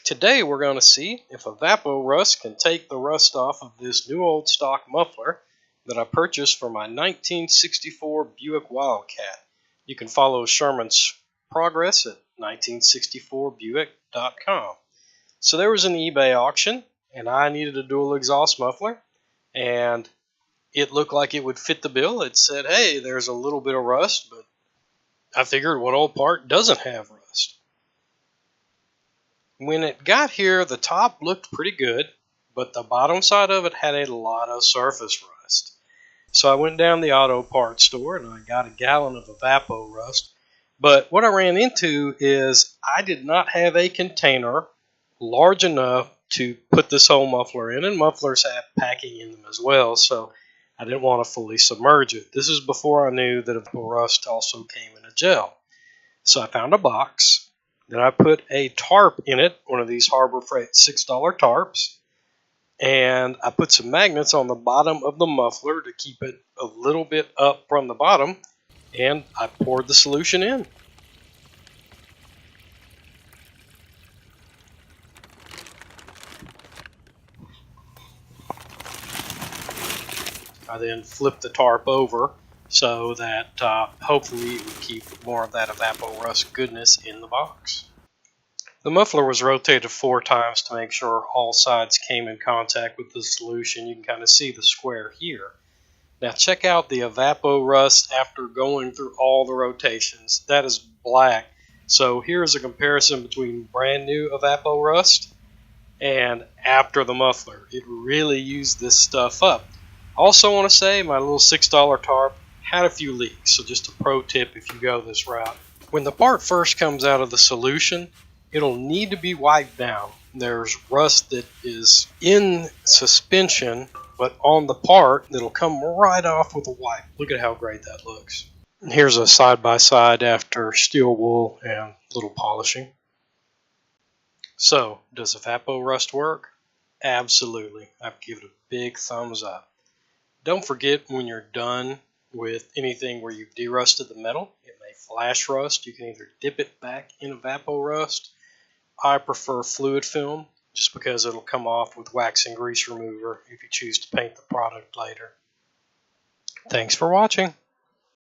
Today we're going to see if EvapoRust can take the rust off of this new old stock muffler that I purchased for my 1964 Buick Wildcat. You can follow Sherman's progress at 1964buick.com. So there was an eBay auction and I needed a dual exhaust muffler and it looked like it would fit the bill. It said, hey, there's a little bit of rust, but I figured what old part doesn't have rust? When it got here, the top looked pretty good, but the bottom side of it had a lot of surface rust. So I went down the auto parts store and I got a gallon of EvapoRust. But what I ran into is I did not have a container large enough to put this whole muffler in, and mufflers have packing in them as well, so I didn't want to fully submerge it. This is before I knew that EvapoRust also came in a gel. So I found a box. Then I put a tarp in it, one of these Harbor Freight $6 tarps. And I put some magnets on the bottom of the muffler to keep it a little bit up from the bottom. And I poured the solution in. I then flipped the tarp over so that hopefully it would keep more of that EvapoRust goodness in the box. The muffler was rotated 4 times to make sure all sides came in contact with the solution. You can kind of see the square here. Now check out the EvapoRust after going through all the rotations. That is black. So here's a comparison between brand new EvapoRust and after the muffler. It really used this stuff up. Also want to say my little $6 tarp had a few leaks, so just a pro tip if you go this route. When the part first comes out of the solution, it'll need to be wiped down. There's rust that is in suspension, but on the part that'll come right off with a wipe. Look at how great that looks. And here's a side-by-side after steel wool and a little polishing. So, does EvapoRust work? Absolutely. I'd give it a big thumbs up. Don't forget, when you're done with anything where you've derusted the metal, it may flash rust. You can either dip it back in EvapoRust. I prefer fluid film just because it'll come off with wax and grease remover if you choose to paint the product later. Thanks for watching.